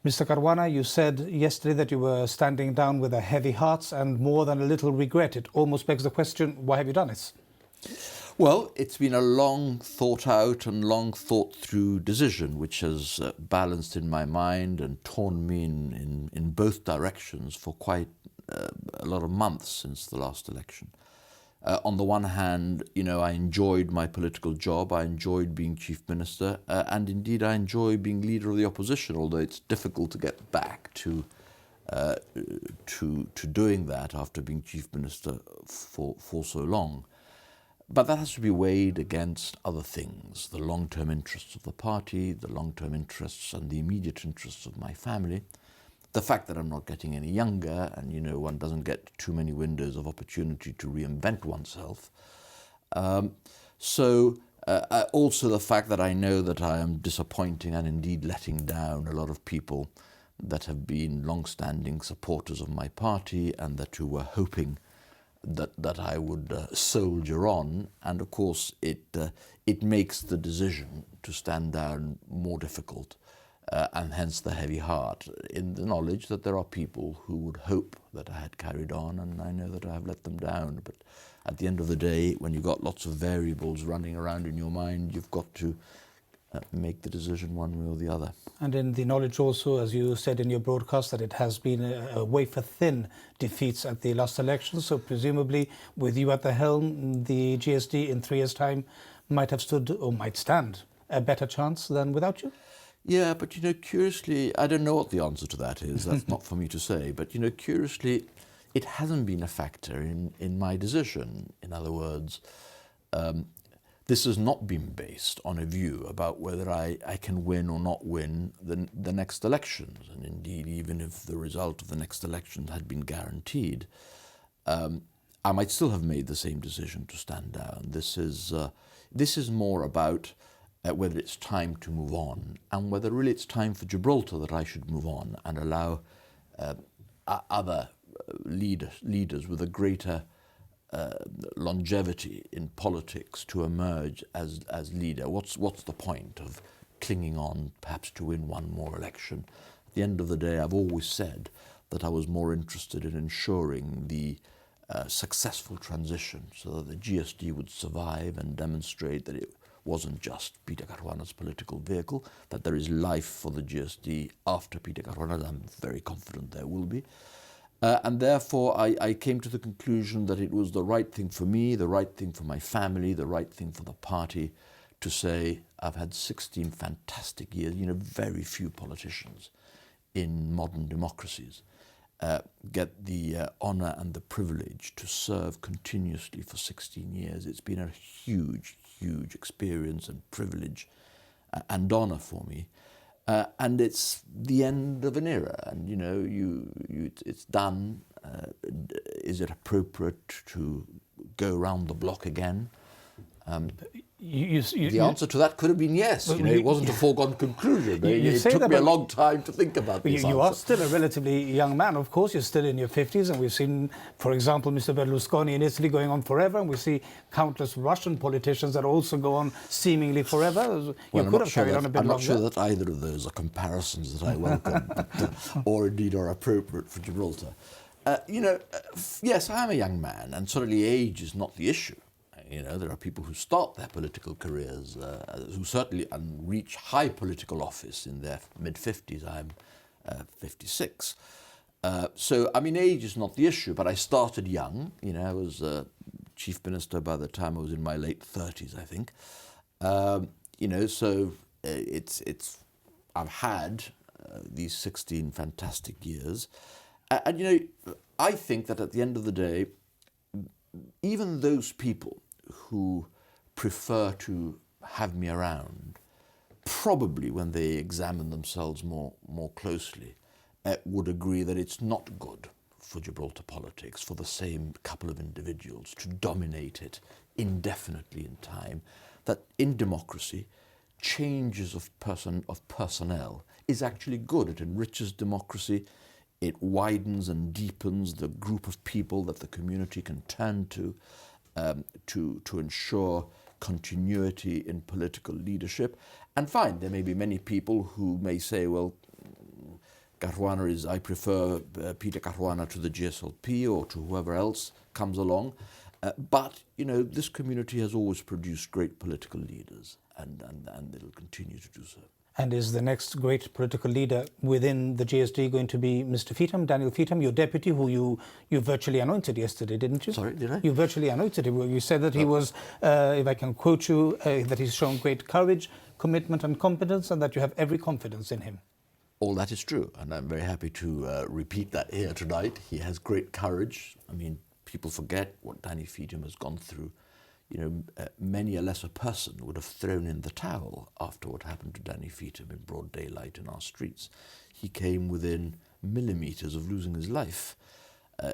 Mr. Caruana, you said yesterday that you were standing down with a heavy heart and more than a little regret. It almost begs the question, why have you done it? Well, it's been a long thought out and long thought through decision, which has balanced in my mind and torn me in both directions for quite a lot of months since the last election. On the one hand, I enjoyed my political job, I enjoyed being Chief Minister, and indeed I enjoy being Leader of the Opposition, although it's difficult to get back to doing that after being Chief Minister for so long. But that has to be weighed against other things, the long-term interests of the party, the long-term interests and the immediate interests of my family, the fact that I'm not getting any younger and, one doesn't get too many windows of opportunity to reinvent oneself. Also the fact that I know that I am disappointing and indeed letting down a lot of people that have been long-standing supporters of my party and that who were hoping that I would soldier on, and of course it makes the decision to stand down more difficult, and hence the heavy heart, in the knowledge that there are people who would hope that I had carried on, and I know that I have let them down. But at the end of the day, when you've got lots of variables running around in your mind, you've got to make the decision one way or the other. And in the knowledge also, as you said in your broadcast, that it has been a wafer-thin defeats at the last election. So presumably, with you at the helm, the GSD in 3 years' time might have stood or might stand a better chance than without you? Yeah, but curiously, I don't know what the answer to that is. That's not for me to say. But curiously, it hasn't been a factor in my decision. In other words, this has not been based on a view about whether I can win or not win the next elections. And indeed, even if the result of the next election had been guaranteed, I might still have made the same decision to stand down. This is more about whether it's time to move on and whether really it's time for Gibraltar that I should move on and allow other leaders with a greater longevity in politics to emerge as leader. What's the point of clinging on perhaps to win one more election? At the end of the day, I've always said that I was more interested in ensuring the successful transition so that the GSD would survive and demonstrate that it wasn't just Peter Caruana's political vehicle, that there is life for the GSD after Peter Caruana. I'm very confident there will be. And therefore, I came to the conclusion that it was the right thing for me, the right thing for my family, the right thing for the party to say, I've had 16 fantastic years. Very few politicians in modern democracies get the honor and the privilege to serve continuously for 16 years. It's been a huge experience and privilege and honor for me. And it's the end of an era, and it's done. Is it appropriate to go around the block again? The answer to that could have been yes. It wasn't a foregone conclusion. It took me a long time to think about this. You are still a relatively young man, of course. You're still in your 50s, and we've seen, for example, Mr. Berlusconi in Italy going on forever, and we see countless Russian politicians that also go on seemingly forever. You could have carried on a bit longer. I'm not sure that either of those are comparisons that I welcome, or indeed are appropriate for Gibraltar. Yes, I am a young man, and certainly age is not the issue. There are people who start their political careers, who certainly reach high political office in their mid-50s. I'm 56. So, age is not the issue, but I started young. I was Chief Minister by the time I was in my late 30s, I think. So I've had these 16 fantastic years. And I think that at the end of the day, even those people who prefer to have me around, probably when they examine themselves more closely, would agree that it's not good for Gibraltar politics for the same couple of individuals to dominate it indefinitely in time, that in democracy, changes of personnel is actually good. It enriches democracy. It widens and deepens the group of people that the community can turn to ensure continuity in political leadership. And fine, there may be many people who may say, well, Caruana is, I prefer Peter Caruana to the GSLP or to whoever else comes along. But, you know, this community has always produced great political leaders, and it'll continue to do so. And is the next great political leader within the GSD going to be Mr. Feetham, Daniel Feetham, your deputy, who you virtually anointed yesterday, didn't you? Sorry, did I? You virtually anointed him. You said that he was, if I can quote you, that he's shown great courage, commitment and competence, and that you have every confidence in him. All that is true, and I'm very happy to repeat that here tonight. He has great courage. I mean, people forget what Danny Feetham has gone through. You know, many a lesser person would have thrown in the towel after what happened to Danny Feetham in broad daylight in our streets. He came within millimetres of losing his life.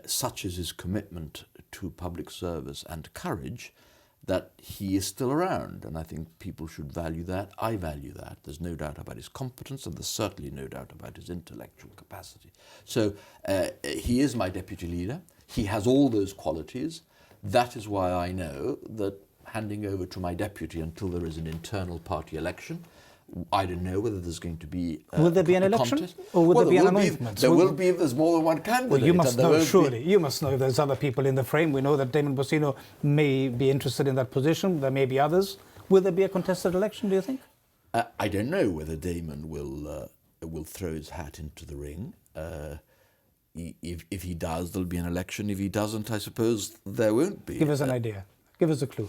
Such is his commitment to public service and courage that he is still around, and I think people should value that. I value that. There's no doubt about his competence, and there's certainly no doubt about his intellectual capacity. So he is my deputy leader. He has all those qualities. That is why I know that handing over to my deputy until there is an internal party election, I don't know whether there's going to be will there be an election? Contest. Or will well, there be an anointment? There will be if there's more than one candidate. Well, you must know, surely. You must know if there's other people in the frame. We know that Damon Bosino may be interested in that position. There may be others. Will there be a contested election, do you think? I don't know whether Damon will throw his hat into the ring. If he does, there'll be an election. If he doesn't, I suppose there won't be. Give us an idea. Give us a clue.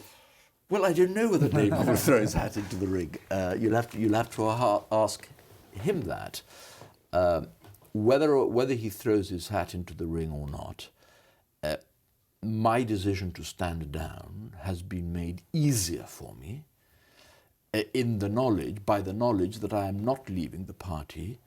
Well, I don't know whether Damon will throw his hat into the ring. You'll have to ask him that. Whether he throws his hat into the ring or not, my decision to stand down has been made easier for me by the knowledge that I am not leaving the party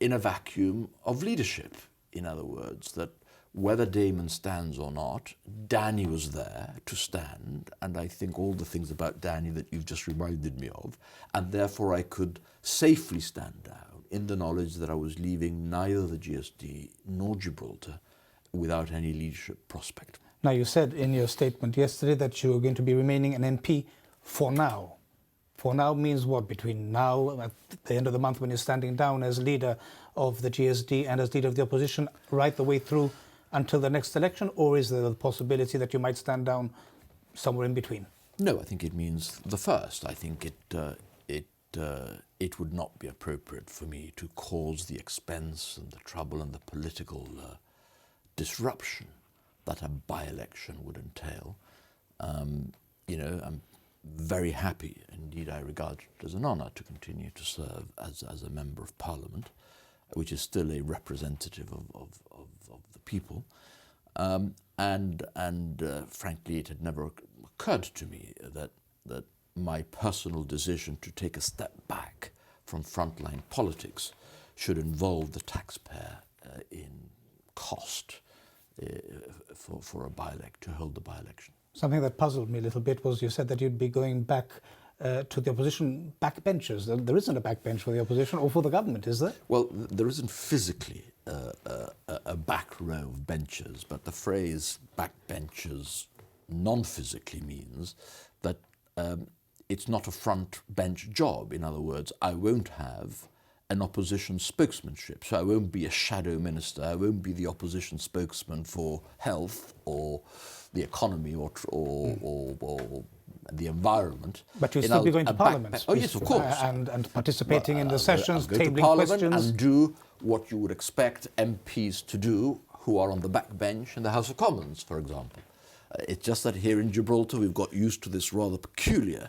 in a vacuum of leadership. In other words, that whether Damon stands or not, Danny was there to stand, and I think all the things about Danny that you've just reminded me of, and therefore I could safely stand down in the knowledge that I was leaving neither the GSD nor Gibraltar without any leadership prospect. Now, you said in your statement yesterday that you were going to be remaining an MP for now. For now means what? Between now, at the end of the month when you're standing down as leader of the GSD and as leader of the opposition, right the way through until the next election? Or is there the possibility that you might stand down somewhere in between? No, I think it means the first. I think it would not be appropriate for me to cause the expense and the trouble and the political disruption that a by-election would entail. You know, I'm very happy, indeed I regard it as an honour to continue to serve as a Member of Parliament, which is still a representative of the people. Frankly, it had never occurred to me that my personal decision to take a step back from frontline politics should involve the taxpayer in cost for a to hold the by-election. Something that puzzled me a little bit was you said that you'd be going back to the opposition backbenchers. There isn't a backbench for the opposition or for the government, is there? Well, there isn't physically a back row of benches, but the phrase backbenchers non-physically means that it's not a front bench job. In other words, I won't have an opposition spokesmanship, so I won't be a shadow minister, I won't be the opposition spokesman for health or the economy or the environment. But you'll still be going to Parliament. Oh yes, of course. And participating in the sessions, go to tabling Parliament questions. and do what you would expect MPs to do who are on the backbench in the House of Commons, for example. It's just that here in Gibraltar we've got used to this rather peculiar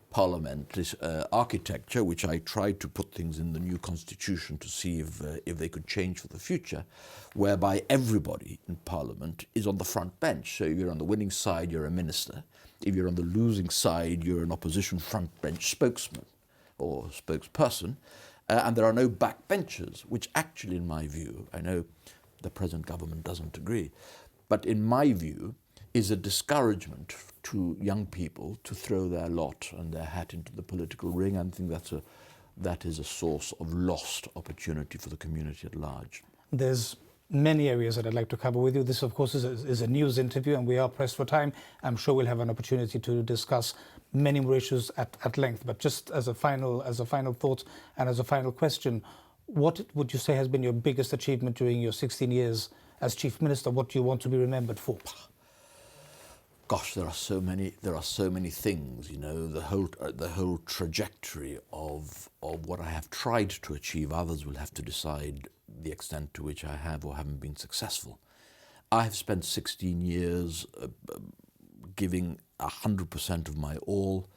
parliamentary architecture, which I tried to put things in the new constitution to see if they could change for the future, whereby everybody in Parliament is on the front bench. So if you're on the winning side, you're a minister. If you're on the losing side, you're an opposition front bench spokesman or spokesperson. And there are no backbenchers, which actually, in my view, I know the present government doesn't agree, but in my view, is a discouragement to young people to throw their lot and their hat into the political ring. I think that is a source of lost opportunity for the community at large. There's many areas that I'd like to cover with you. This, of course, is a news interview and we are pressed for time. I'm sure we'll have an opportunity to discuss many more issues at length. But just as a final thought and as a final question, What would you say has been your biggest achievement during your 16 years as Chief Minister? What do you want to be remembered for? Gosh, there are so many. There are so many things. You know, the whole trajectory of what I have tried to achieve. Others will have to decide the extent to which I have or haven't been successful. I have spent 16 years giving 100% of my all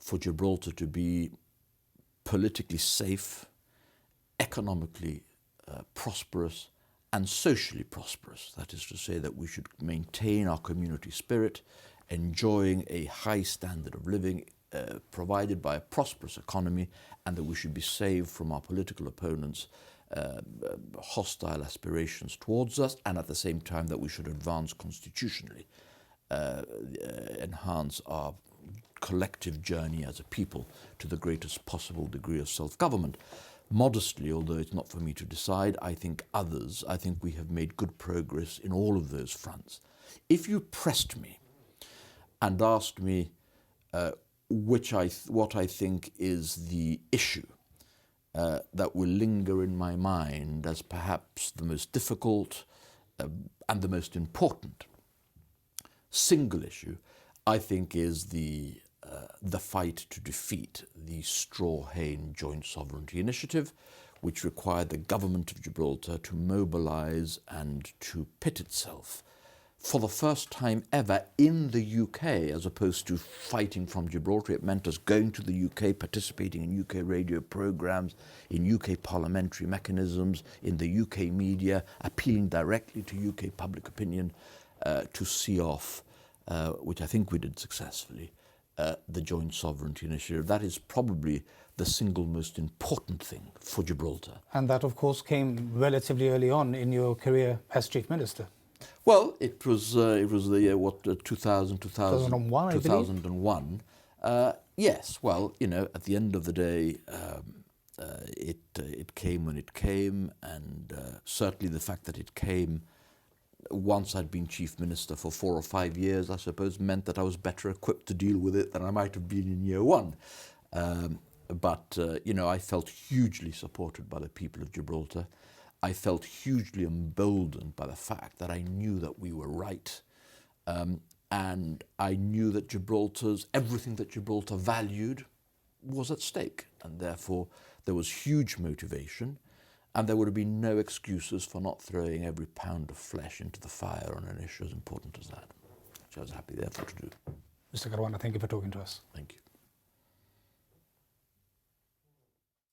for Gibraltar to be politically safe, economically prosperous, and socially prosperous. That is to say that we should maintain our community spirit, enjoying a high standard of living provided by a prosperous economy, and that we should be saved from our political opponents' hostile aspirations towards us, and at the same time that we should advance constitutionally, enhance our collective journey as a people to the greatest possible degree of self-government. Modestly, although it's not for me to decide, I think we have made good progress in all of those fronts. If you pressed me and asked me what I think is the issue that will linger in my mind as perhaps the most difficult and the most important single issue, I think is the fight to defeat the Straw-Hayne Joint Sovereignty Initiative, which required the government of Gibraltar to mobilise and to pit itself for the first time ever in the UK, as opposed to fighting from Gibraltar. It meant us going to the UK, participating in UK radio programmes, in UK parliamentary mechanisms, in the UK media, appealing directly to UK public opinion to see off, which I think we did successfully, the Joint Sovereignty Initiative. That is probably the single most important thing for Gibraltar. And that, of course, came relatively early on in your career as Chief Minister. Well, it was the year, 2001, I believe? 2001. Yes, well, you know, at the end of the day, it came when it came, and certainly the fact that it came once I'd been Chief Minister for 4 or 5 years, I suppose, meant that I was better equipped to deal with it than I might have been in year one. But you know, I felt hugely supported by the people of Gibraltar. I felt hugely emboldened by the fact that I knew that we were right. And I knew that everything that Gibraltar valued was at stake. And therefore, there was huge motivation. And there would have been no excuses for not throwing every pound of flesh into the fire on an issue as important as that, which I was happy, therefore, to do. Mr. Caruana, thank you for talking to us. Thank you.